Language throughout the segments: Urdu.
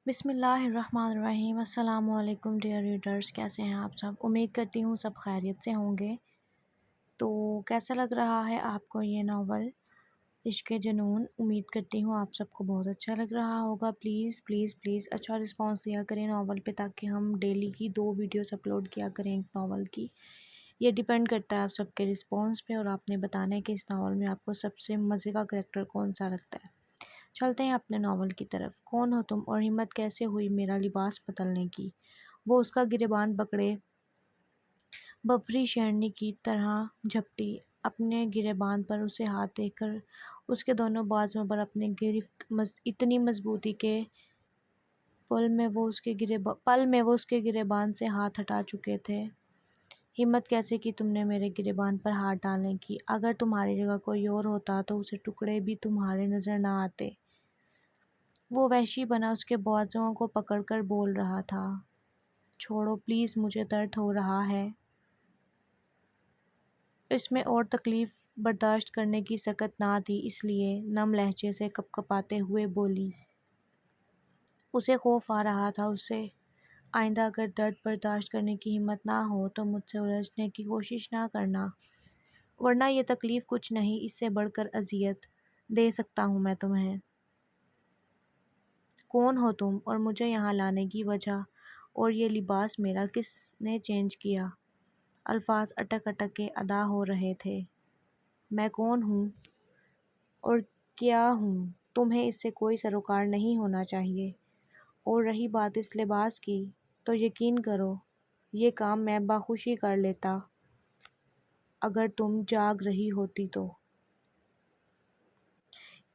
بسم اللہ الرحمن الرحیم۔ السلام علیکم ڈیئر ریڈرز، کیسے ہیں آپ سب؟ امید کرتی ہوں سب خیریت سے ہوں گے۔ تو کیسا لگ رہا ہے آپ کو یہ ناول عشق جنون؟ امید کرتی ہوں آپ سب کو بہت اچھا لگ رہا ہوگا۔ پلیز پلیز پلیز اچھا رسپانس دیا کریں ناول پہ، تاکہ ہم ڈیلی کی 2 ویڈیوز اپلوڈ کیا کریں ایک ناول کی۔ یہ ڈیپینڈ کرتا ہے آپ سب کے رسپانس پہ، اور آپ نے بتانا ہے کہ اس ناول میں آپ کو سب سے مزے کا کریکٹر کون سا لگتا ہے۔ چلتے ہیں اپنے ناول کی طرف۔ کون ہو تم اور ہمت کیسے ہوئی میرا لباس بدلنے کی؟ وہ اس کا گریبان پکڑے بپھری شیرنی کی طرح جھپٹی اپنے گریبان پر اسے ہاتھ دے کر اس کے دونوں بازوؤں پر اپنے گرفت اتنی مضبوطی کے پل میں وہ اس کے گریبان سے ہاتھ ہٹا چکے تھے۔ ہمت کیسے کی تم نے میرے گریبان پر ہاتھ ڈالنے کی؟ اگر تمہاری جگہ کوئی اور ہوتا تو اسے ٹکڑے بھی تمہارے نظر نہ آتے۔ وہ وحشی بنا اس کے بازوؤں کو پکڑ کر بول رہا تھا، چھوڑو پلیز، مجھے درد ہو رہا ہے۔ اس میں اور تکلیف برداشت کرنے کی سکت نہ تھی، اس لیے نم لہجے سے کپکپاتے ہوئے بولی۔ اسے خوف آ رہا تھا اس سے۔ آئندہ اگر درد برداشت کرنے کی ہمت نہ ہو تو مجھ سے الجھنے کی کوشش نہ کرنا، ورنہ یہ تکلیف کچھ نہیں، اس سے بڑھ کر اذیت دے سکتا ہوں میں تمہیں۔ کون ہو تم اور مجھے یہاں لانے کی وجہ، اور یہ لباس میرا کس نے چینج کیا؟ الفاظ اٹک اٹک کے ادا ہو رہے تھے۔ میں کون ہوں اور کیا ہوں تمہیں اس سے کوئی سروکار نہیں ہونا چاہیے، اور رہی بات اس لباس کی تو یقین کرو یہ کام میں بخوشی کر لیتا اگر تم جاگ رہی ہوتی تو۔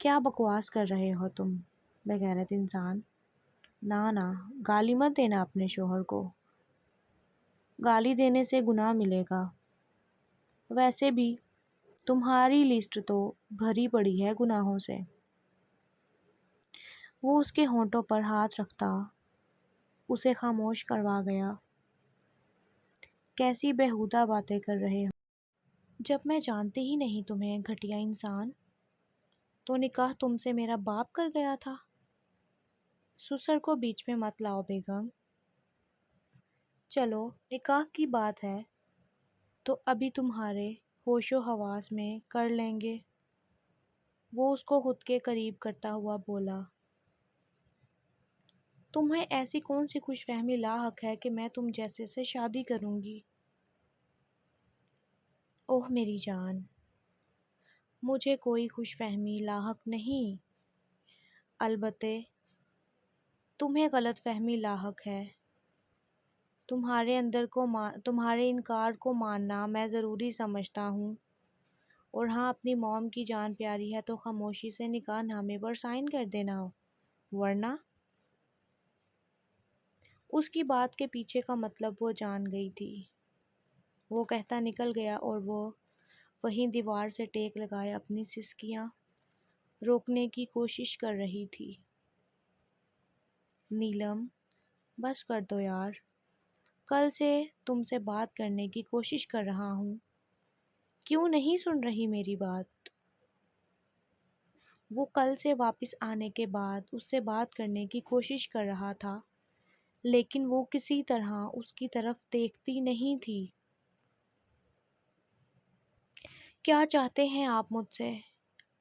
کیا بکواس کر رہے ہو تم بےغیرت انسان؟ نہ گالی مت دینا اپنے شوہر کو، گالی دینے سے گناہ ملے گا۔ ویسے بھی تمہاری لسٹ تو بھری پڑی ہے گناہوں سے۔ وہ اس کے ہونٹوں پر ہاتھ رکھتا اسے خاموش کروا گیا۔ کیسی بیہودہ باتیں کر رہے ہو؟ جب میں جانتی ہی نہیں تمہیں گھٹیا انسان، تو نکاح تم سے میرا باپ کر گیا تھا۔ سسر کو بیچ میں مت لاؤ بیگم۔ چلو نکاح کی بات ہے تو ابھی تمہارے ہوش و حواس میں کر لیں گے۔ وہ اس کو خود کے قریب کرتا ہوا بولا۔ تمہیں ایسی کون سی خوش فہمی لاحق ہے کہ میں تم جیسے سے شادی کروں گی؟ اوہ میری جان، مجھے کوئی خوش فہمی لاحق نہیں، البتہ تمہیں غلط فہمی لاحق ہے۔ تمہارے انکار کو ماننا میں ضروری سمجھتا ہوں، اور ہاں اپنی موم کی جان پیاری ہے تو خاموشی سے نکاح نامے پر سائن کر دینا، ورنہ۔ اس کی بات کے پیچھے کا مطلب وہ جان گئی تھی۔ وہ کہتا نکل گیا اور وہ وہیں دیوار سے ٹیک لگائے اپنی سسکیاں روکنے کی کوشش کر رہی تھی۔ نیلم، بس کر دو یار، کل سے تم سے بات کرنے کی کوشش کر رہا ہوں، کیوں نہیں سن رہی میری بات؟ وہ کل سے واپس آنے کے بعد اس سے بات کرنے کی کوشش کر رہا تھا، لیکن وہ کسی طرح اس کی طرف دیکھتی نہیں تھی۔ کیا چاہتے ہیں آپ مجھ سے؟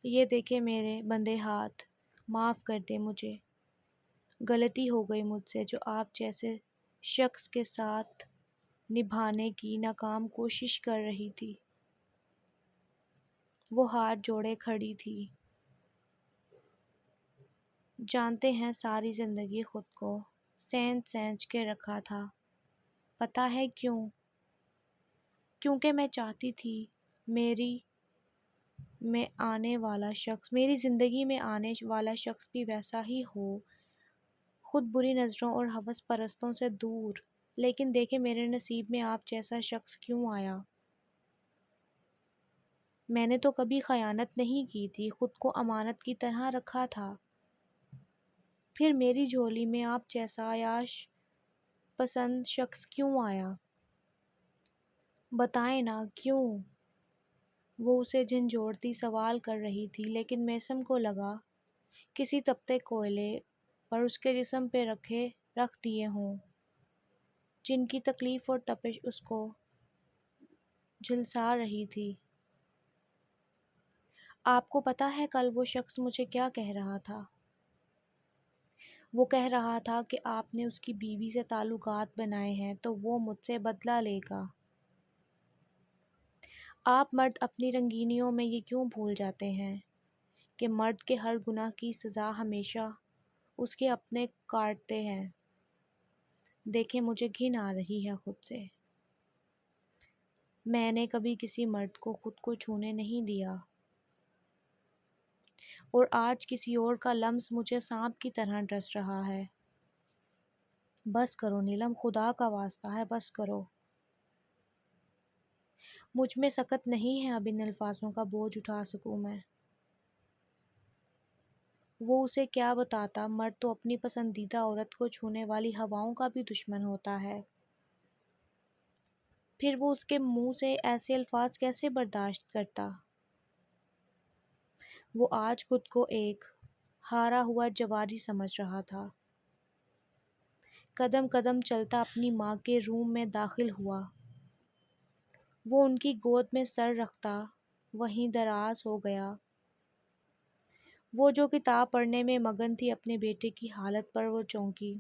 یہ دیکھے میرے بندے ہاتھ، معاف کر دے مجھے، غلطی ہو گئی مجھ سے جو آپ جیسے شخص کے ساتھ نبھانے کی ناکام کوشش کر رہی تھی۔ وہ ہاتھ جوڑے کھڑی تھی۔ جانتے ہیں ساری زندگی خود کو سینچ کے رکھا تھا، پتہ ہے کیوں؟ کیونکہ میں چاہتی تھی میری زندگی میں آنے والا شخص بھی ویسا ہی ہو، خود بری نظروں اور ہوس پرستوں سے دور۔ لیکن دیکھیں میرے نصیب میں آپ جیسا شخص کیوں آیا؟ میں نے تو کبھی خیانت نہیں کی تھی، خود کو امانت کی طرح رکھا تھا، پھر میری جھولی میں آپ جیسا عیاش پسند شخص کیوں آیا؟ بتائیں نا کیوں؟ وہ اسے جھنجھوڑتی سوال کر رہی تھی، لیکن میسم کو لگا کسی تپتے کوئلے پر اس کے جسم پہ رکھ دیے ہوں، جن کی تکلیف اور تپش اس کو جھلسا رہی تھی۔ آپ کو پتہ ہے کل وہ شخص مجھے کیا کہہ رہا تھا؟ وہ کہہ رہا تھا کہ آپ نے اس کی بیوی سے تعلقات بنائے ہیں تو وہ مجھ سے بدلہ لے گا۔ آپ مرد اپنی رنگینیوں میں یہ کیوں بھول جاتے ہیں کہ مرد کے ہر گناہ کی سزا ہمیشہ اس کے اپنے کاٹتے ہیں؟ دیکھیں، مجھے گھن آ رہی ہے خود سے۔ میں نے کبھی کسی مرد کو خود کو چھونے نہیں دیا، اور آج کسی اور کا لمس مجھے سانپ کی طرح ڈس رہا ہے۔ بس کرو نیلم، خدا کا واسطہ ہے، بس کرو۔ مجھ میں سکت نہیں ہے اب ان الفاظوں کا بوجھ اٹھا سکوں میں۔ وہ اسے کیا بتاتا، مرد تو اپنی پسندیدہ عورت کو چھونے والی ہواؤں کا بھی دشمن ہوتا ہے۔ پھر وہ اس کے منہ سے ایسے الفاظ کیسے برداشت کرتا؟ وہ آج خود کو ایک ہارا ہوا جواری سمجھ رہا تھا۔ قدم قدم چلتا اپنی ماں کے روم میں داخل ہوا۔ وہ ان کی گود میں سر رکھتا وہیں دراز ہو گیا۔ وہ جو کتاب پڑھنے میں مگن تھی، اپنے بیٹے کی حالت پر وہ چونکی۔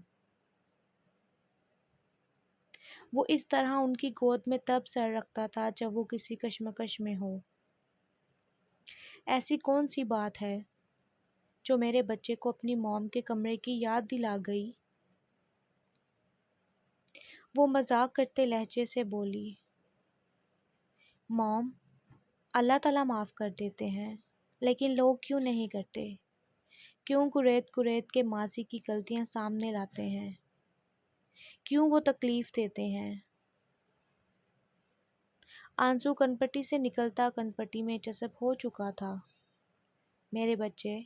وہ اس طرح ان کی گود میں تب سر رکھتا تھا جب وہ کسی کشمکش میں ہو۔ ایسی کون سی بات ہے جو میرے بچے کو اپنی موم کے کمرے کی یاد دلا گئی؟ وہ مذاق کرتے لہجے سے بولی، موم، اللہ تعالیٰ معاف کر دیتے ہیں، لیکن لوگ کیوں نہیں کرتے؟ کیوں کریت کریت کے ماضی کی غلطیاں سامنے لاتے ہیں؟ کیوں وہ تکلیف دیتے ہیں؟ آنسو کنپٹی سے نکلتا کنپٹی میں جذب ہو چکا تھا۔ میرے بچے،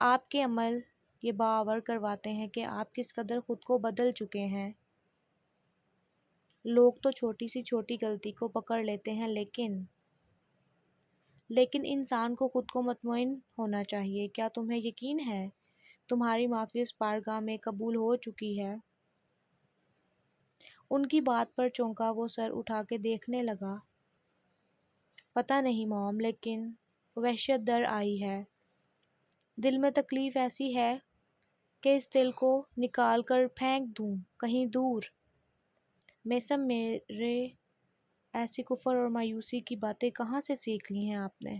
آپ کے عمل یہ باور کرواتے ہیں کہ آپ کس قدر خود کو بدل چکے ہیں۔ لوگ تو چھوٹی سی چھوٹی غلطی کو پکڑ لیتے ہیں، لیکن انسان کو خود کو مطمئن ہونا چاہیے۔ کیا تمہیں یقین ہے تمہاری معافی اس بارگاہ میں قبول ہو چکی ہے؟ ان کی بات پر چونکا وہ سر اٹھا کے دیکھنے لگا۔ پتہ نہیں موم، لیکن وحشت در آئی ہے۔ دل میں تکلیف ایسی ہے کہ اس دل کو نکال کر پھینک دوں کہیں دور۔ میسم، میرے ایسی کفر اور مایوسی کی باتیں کہاں سے سیکھ لی ہیں آپ نے؟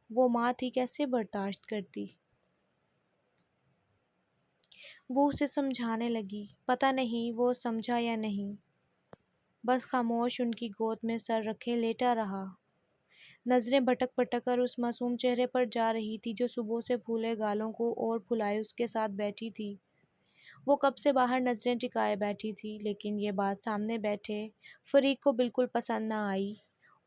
وہ ماں تھی، کیسے برداشت کرتی؟ وہ اسے سمجھانے لگی۔ پتہ نہیں وہ سمجھا یا نہیں، بس خاموش ان کی گود میں سر رکھے لیٹا رہا۔ نظریں بھٹک بھٹک کر اس معصوم چہرے پر جا رہی تھی جو صبح سے پھولے گالوں کو اور پھلائے اس کے ساتھ بیٹھی تھی۔ وہ کب سے باہر نظریں ٹکائے بیٹھی تھی، لیکن یہ بات سامنے بیٹھے فریق کو بالکل پسند نہ آئی۔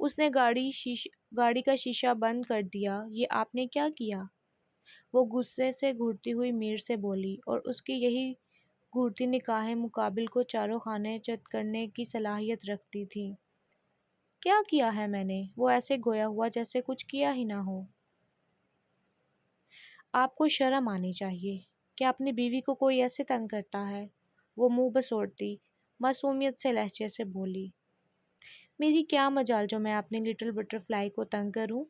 اس نے گاڑی کا شیشہ بند کر دیا۔ یہ آپ نے کیا کیا؟ وہ غصے سے گھڑتی ہوئی میر سے بولی، اور اس کی یہی گھورتی نگاہیں مقابل کو چاروں خانے چت کرنے کی صلاحیت رکھتی تھیں۔ کیا کیا ہے میں نے؟ وہ ایسے گویا ہوا جیسے کچھ کیا ہی نہ ہو۔ آپ کو شرم آنی چاہیے۔ کیا اپنی بیوی کو کوئی ایسے تنگ کرتا ہے؟ وہ منہ بسوڑتی معصومیت سے لہجے سے بولی، میری کیا مجال جو میں اپنی لٹل بٹر فلائی کو تنگ کروں؟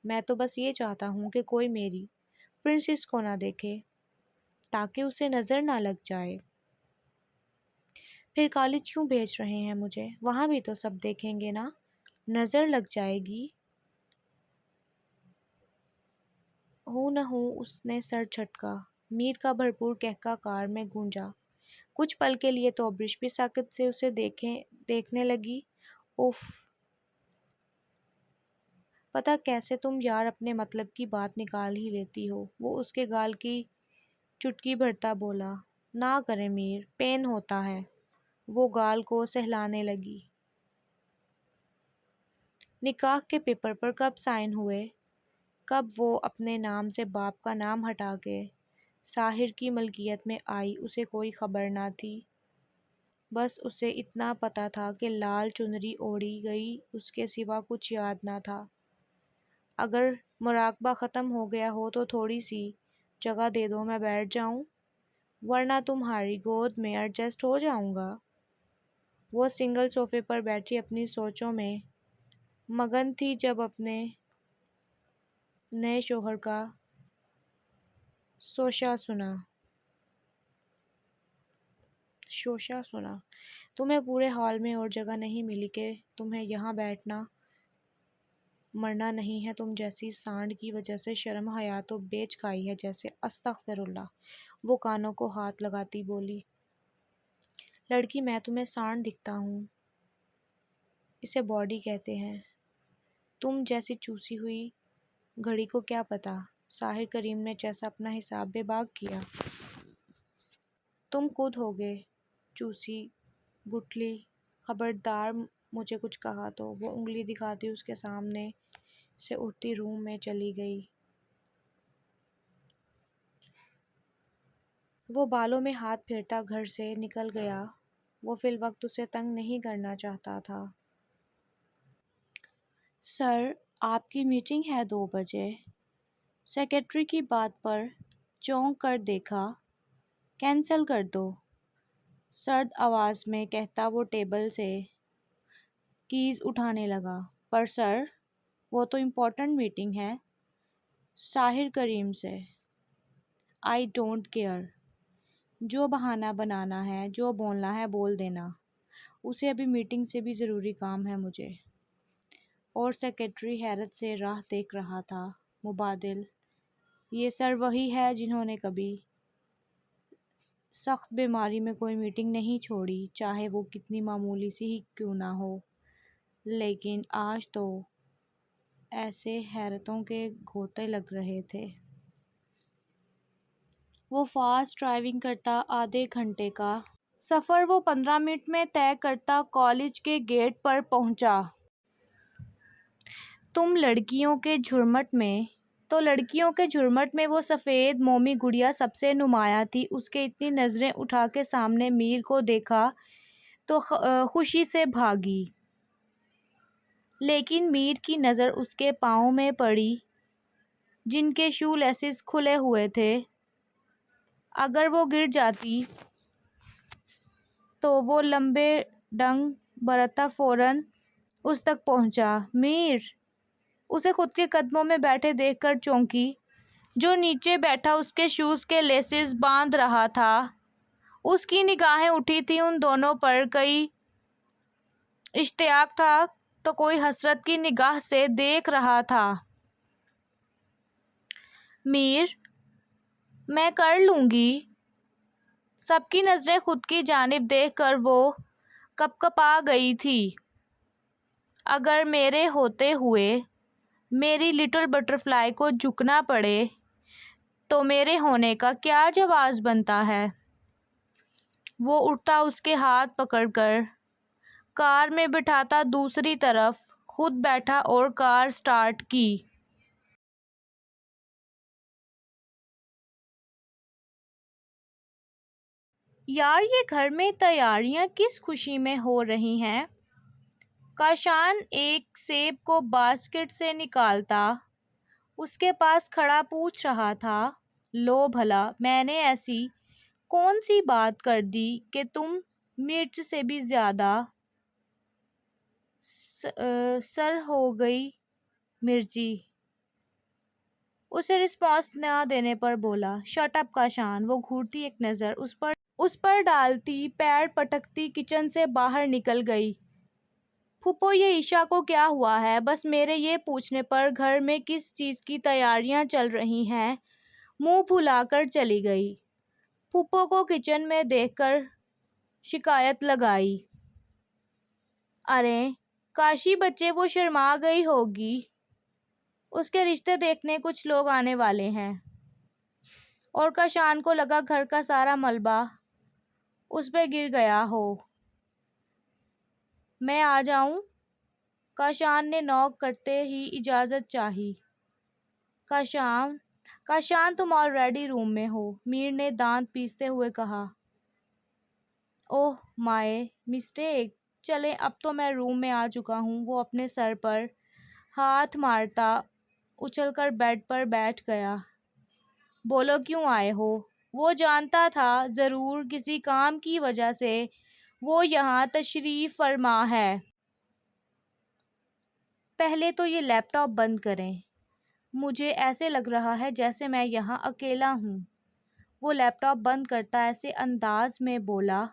میں تو بس یہ چاہتا ہوں کہ کوئی میری پرنسس کو نہ دیکھے تاکہ اسے نظر نہ لگ جائے۔ پھر کالج کیوں بھیج رہے ہیں مجھے؟ وہاں بھی تو سب دیکھیں گے نا، نظر لگ جائے گی۔ ہوں نہ ہوں اس نے سر جھٹکا۔ میر کا بھرپور کہکہ میں گونجا۔ کچھ پل کے لیے تو برش بھی ساکت سے اسے دیکھنے لگی۔ اف، پتہ کیسے تم یار اپنے مطلب کی بات نکال ہی لیتی ہو۔ وہ اس کے گال کی چٹکی بھرتا بولا، نہ کرے میر، پین ہوتا ہے۔ وہ گال کو سہلانے لگی۔ نکاح کے پیپر پر کب سائن ہوئے؟ کب وہ اپنے نام سے باپ کا نام ہٹا کے ساحر کی ملکیت میں آئی، اسے کوئی خبر نہ تھی۔ بس اسے اتنا پتہ تھا کہ لال چنری اوڑھی گئی، اس کے سوا کچھ یاد نہ تھا۔ اگر مراقبہ ختم ہو گیا ہو تو تھوڑی سی جگہ دے دو میں بیٹھ جاؤں، ورنہ تمہاری گود میں ایڈجسٹ ہو جاؤں گا۔ وہ سنگل صوفے پر بیٹھی اپنی سوچوں میں مگن تھی جب اپنے نئے شوہر کا شوشہ سنا۔ تمہیں پورے ہال میں اور جگہ نہیں ملی کہ تمہیں یہاں بیٹھنا مرنا نہیں ہے؟ تم جیسی سانڈ کی وجہ سے شرم حیا تو بیچ کھائی ہے جیسے۔ استغفر اللہ۔ وہ کانوں کو ہاتھ لگاتی بولی، لڑکی میں تمہیں سانڈ دکھتا ہوں؟ اسے باڈی کہتے ہیں۔ تم جیسی چوسی ہوئی گھڑی کو کیا پتا؟ ساحر کریم نے جیسا اپنا حساب بے باک کیا۔ تم خود ہوگے چوسی گٹھلی، خبردار مجھے کچھ کہا تو۔ وہ انگلی دکھاتی اس کے سامنے سے اٹھتی روم میں چلی گئی۔ وہ بالوں میں ہاتھ پھیرتا گھر سے نکل گیا۔ وہ فی الوقت اسے تنگ نہیں کرنا چاہتا تھا۔ سر، آپ کی میٹنگ ہے 2 بجے۔ سیکرٹری کی بات پر چونک کر دیکھا۔ کینسل کر دو، سرد آواز میں کہتا وہ ٹیبل سے کیز اٹھانے لگا۔ پر سر، وہ تو امپورٹنٹ میٹنگ ہے۔ ساحر کریم سے۔ I don't care. جو بہانہ بنانا ہے، جو بولنا ہے بول دینا۔ اسے ابھی میٹنگ سے بھی ضروری کام ہے مجھے۔ اور سیکرٹری حیرت سے راہ دیکھ رہا تھا مبادل۔ یہ سر وہی ہے جنہوں نے کبھی سخت بیماری میں کوئی میٹنگ نہیں چھوڑی، چاہے وہ کتنی معمولی سی ہی کیوں نہ ہو۔ لیکن آج تو ایسے حیرتوں کے گوتے لگ رہے تھے۔ وہ فاسٹ ڈرائیونگ کرتا، آدھے گھنٹے کا سفر وہ 15 منٹ میں طے کرتا کالج کے گیٹ پر پہنچا۔ تم لڑکیوں کے جھرمٹ میں وہ سفید مومی گڑیا سب سے نمایاں تھی۔ اس کے اتنی نظریں اٹھا کے سامنے میر کو دیکھا تو خوشی سے بھاگی۔ لیکن میر کی نظر اس کے پاؤں میں پڑی جن کے شو لیسز کھلے ہوئے تھے۔ اگر وہ گر جاتی تو وہ لمبے ڈنگ برتا فوراً اس تک پہنچا۔ میر! اسے خود کے قدموں میں بیٹھے دیکھ کر چونکی۔ جو نیچے بیٹھا اس کے شوز کے لیسز باندھ رہا تھا۔ اس کی نگاہیں اٹھی تھیں ان دونوں پر، کوئی اشتیاق تھا تو کوئی حسرت کی نگاہ سے دیکھ رہا تھا۔ میر! میں کر لوں گی۔ سب کی نظریں خود کی جانب دیکھ کر وہ کپکپا گئی تھیں۔ اگر میرے ہوتے ہوئے میری لٹل بٹر فلائی کو جھکنا پڑے تو میرے ہونے کا کیا جواز بنتا ہے؟ وہ اٹھتا، اس کے ہاتھ پکڑ کر کار میں بٹھاتا، دوسری طرف خود بیٹھا اور کار سٹارٹ کی۔ یار، یہ گھر میں تیاریاں کس خوشی میں ہو رہی ہیں؟ کاشان ایک سیب کو باسکٹ سے نکالتا اس کے پاس کھڑا پوچھ رہا تھا، لو بھلا، میں نے ایسی کون سی بات کر دی کہ تم مرچ سے بھی زیادہ سر ہو گئی مرچی؟ اسے رسپانس نہ دینے پر بولا، شٹ اپ کاشان۔ وہ گھورتی ایک نظر اس پر ڈالتی پیر پٹکتی کچن سے باہر نکل گئی۔ پھوپھو، یہ عشا کو کیا ہوا ہے؟ بس میرے یہ پوچھنے پر گھر میں کس چیز کی تیاریاں چل رہی ہیں، منہ پھلا کر چلی گئی۔ پھوپھو کو کچن میں دیکھ کر شکایت لگائی، ارے کاشی بچے، وہ شرما گئی ہوگی، اس کے رشتے دیکھنے کچھ لوگ آنے والے ہیں۔ اور کاشان کو لگا گھر کا سارا ملبہ اس پہ گر گیا ہو۔ میں آ جاؤں؟ کاشان نے نوک کرتے ہی اجازت چاہی۔ کاشان تم آلریڈی روم میں ہو، میر نے دانت پیستے ہوئے کہا۔ اوہ مائی مسٹیک، چلیں اب تو میں روم میں آ چکا ہوں۔ وہ اپنے سر پر ہاتھ مارتا اچھل کر بیڈ پر بیٹھ گیا۔ بولو کیوں آئے ہو؟ وہ جانتا تھا ضرور کسی کام کی وجہ سے وہ یہاں تشریف فرما ہے۔ پہلے تو یہ لیپ ٹاپ بند کریں، مجھے ایسے لگ رہا ہے جیسے میں یہاں اکیلا ہوں۔ وہ لیپ ٹاپ بند کرتا ایسے انداز میں بولا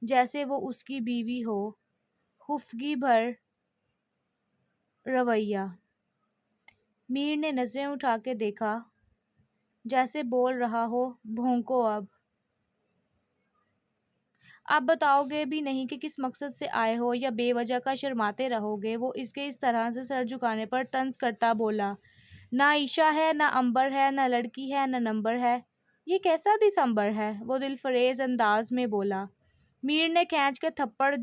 جیسے وہ اس کی بیوی ہو، خفگی بھر رویہ۔ میر نے نظریں اٹھا کے دیکھا، جیسے بول رہا ہو بھونکو اب بتاؤ گے بھی نہیں کہ کس مقصد سے آئے ہو یا بے وجہ کا شرماتے رہو گے؟ وہ اس کے اس طرح سے سر جھکانے پر طنز کرتا بولا، نہ عائشہ ہے، نہ امبر ہے، نہ لڑکی ہے، نہ نمبر ہے، یہ کیسا دسمبر ہے؟ وہ دل فریز انداز میں بولا۔ میر نے کھینچ کے تھپڑ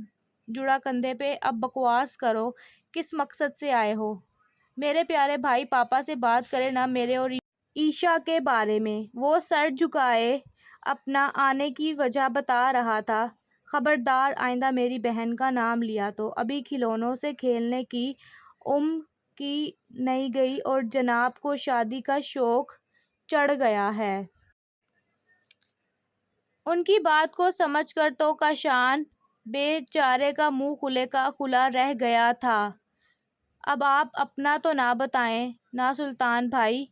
جڑا کندھے پہ، اب بکواس کرو، کس مقصد سے آئے ہو؟ میرے پیارے بھائی پاپا سے بات کرے نا میرے اور عائشہ کے بارے میں۔ وہ سر جھکائے اپنا آنے کی وجہ بتا رہا تھا۔ خبردار آئندہ میری بہن کا نام لیا تو ابھی کھلونوں سے کھیلنے کی عمر کی نہیں گئی اور جناب کو شادی کا شوق چڑھ گیا ہے۔ ان کی بات کو سمجھ کر تو کاشان بے چارے کا منہ کھلے کا کھلا رہ گیا تھا۔ اب آپ اپنا تو نہ بتائیں نا سلطان بھائی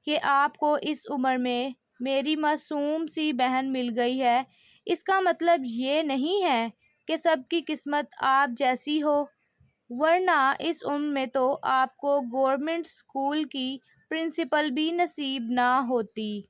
کہ آپ کو اس عمر میں میری معصوم سی بہن مل گئی ہے، اس کا مطلب یہ نہیں ہے کہ سب کی قسمت آپ جیسی ہو، ورنہ اس عمر میں تو آپ کو گورنمنٹ اسکول کی پرنسپل بھی نصیب نہ ہوتی۔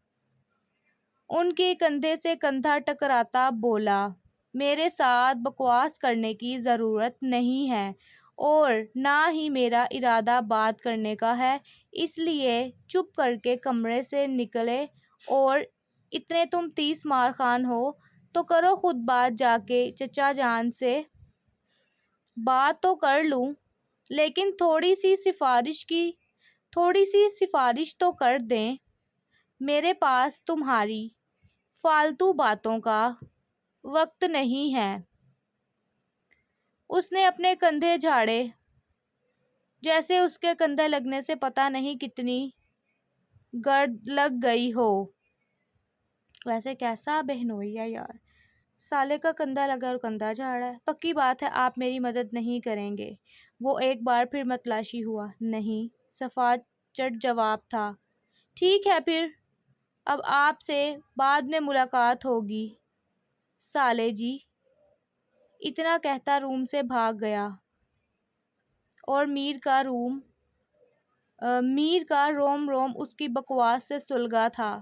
ان کے کندھے سے کندھا ٹکراتا بولا، میرے ساتھ بکواس کرنے کی ضرورت نہیں ہے اور نہ ہی میرا ارادہ بات کرنے کا ہے، اس لیے چپ کر کے کمرے سے نکلے اور اتنے تم 30 مار خان ہو تو کرو خود بات جا کے چچا جان سے۔ بات تو کر لوں لیکن تھوڑی سی سفارش تو کر دیں، میرے پاس تمہاری فالتو باتوں کا وقت نہیں ہے۔ اس نے اپنے کندھے جھاڑے، جیسے اس کے کندھے لگنے سے پتہ نہیں کتنی گرد لگ گئی ہو۔ ویسے کیسا بہنوئی ہے یار، سالے کا کندھا لگا اور کندھا جھاڑا ہے۔ پکی بات ہے آپ میری مدد نہیں کریں گے؟ وہ ایک بار پھر متلاشی ہوا۔ نہیں، صفا چٹ جواب تھا۔ ٹھیک ہے پھر اب آپ سے بعد میں ملاقات ہوگی سالے جی۔ اتنا کہتا روم سے بھاگ گیا اور میر کا روم روم اس کی بکواس سے سلگا تھا۔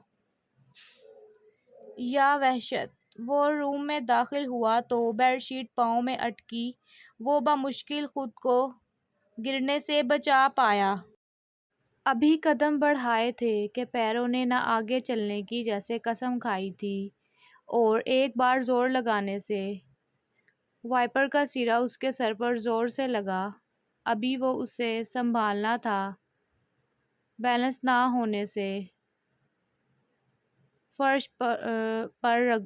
یا وحشت! وہ روم میں داخل ہوا تو بیڈ شیٹ پاؤں میں اٹکی، وہ بمشکل خود کو گرنے سے بچا پایا۔ ابھی قدم بڑھائے تھے کہ پیروں نے نہ آگے چلنے کی جیسے قسم کھائی تھی اور ایک بار زور لگانے سے وائپر کا سرا اس کے سر پر زور سے لگا۔ ابھی وہ اسے سنبھالنا تھا، بیلنس نہ ہونے سے فرش پر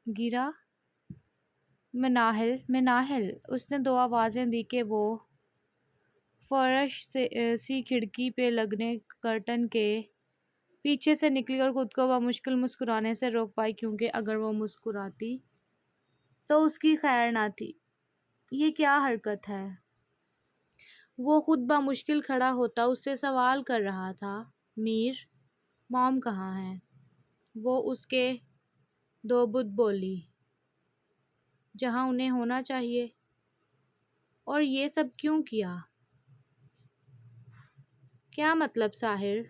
گرا۔ مناہل! اس نے 2 آوازیں دی کہ وہ فرش سی کھڑکی پہ لگنے کرٹن کے پیچھے سے نکلی اور خود کو بمشکل مسکرانے سے روک پائی، کیونکہ اگر وہ مسکراتی تو اس کی خیر نہ تھی۔ یہ کیا حرکت ہے؟ وہ خود بمشکل کھڑا ہوتا اس سے سوال کر رہا تھا، میر، موم کہاں ہیں؟ وہ اس کے 2 بت بولی، جہاں انہیں ہونا چاہیے۔ اور یہ سب کیوں کیا؟ کیا مطلب ساحر؟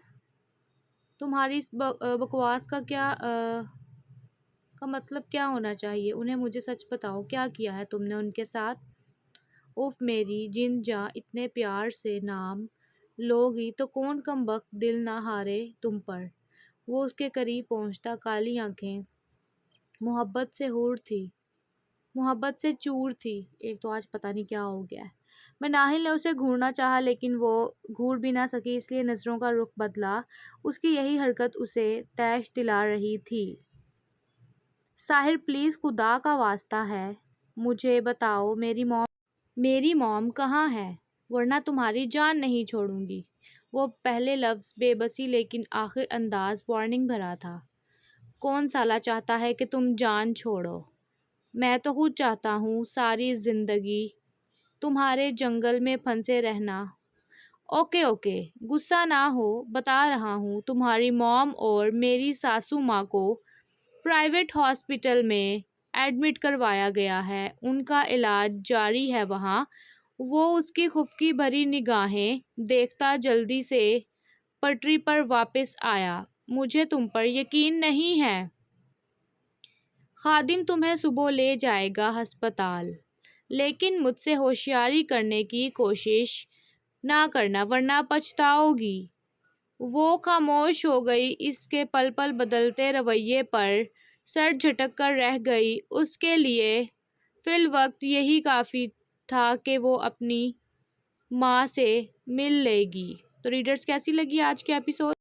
تمہاری اس بکواس کا مطلب کیا ہونا چاہیے؟ انہیں مجھے سچ بتاؤ، کیا کیا ہے تم نے ان کے ساتھ؟ اف میری جن جاں، اتنے پیار سے نام لوگی تو کون کم بخت دل نہ ہارے تم پر۔ وہ اس کے قریب پہنچتا، کالی آنکھیں محبت سے چور تھی۔ ایک تو آج پتہ نہیں کیا ہو گیا ہے۔ مناہل نے اسے گھورنا چاہا لیکن وہ گھور بھی نہ سکی، اس لیے نظروں کا رخ بدلا۔ اس کی یہی حرکت اسے طیش دلا رہی تھی۔ ساحر پلیز خدا کا واسطہ ہے مجھے بتاؤ میری موم کہاں ہے، ورنہ تمہاری جان نہیں چھوڑوں گی۔ وہ پہلے لفظ بے بسی لیکن آخر انداز وارننگ بھرا تھا۔ کون سالا چاہتا ہے کہ تم جان چھوڑو؟ میں تو خود چاہتا ہوں ساری زندگی تمہارے جنگل میں پھنسے رہنا۔ اوکے اوکے، غصہ نہ ہو، بتا رہا ہوں تمہاری موم اور میری ساسو ماں کو پرائیویٹ ہاسپٹل میں ایڈمٹ کروایا گیا ہے، ان کا علاج جاری ہے وہاں۔ وہ اس کی خفگی بھری نگاہیں دیکھتا جلدی سے پٹری پر واپس آیا۔ مجھے تم پر یقین نہیں ہے۔ خادم تمہیں صبح لے جائے گا ہسپتال، لیکن مجھ سے ہوشیاری کرنے کی کوشش نہ کرنا ورنہ پچھتاؤ گی۔ وہ خاموش ہو گئی، اس کے پل پل بدلتے رویے پر سر جھٹک کر رہ گئی۔ اس کے لیے فی الوقت یہی کافی تھا کہ وہ اپنی ماں سے مل لے گی۔ تو ریڈرز، کیسی لگی آج کی ایپیسوڈ؟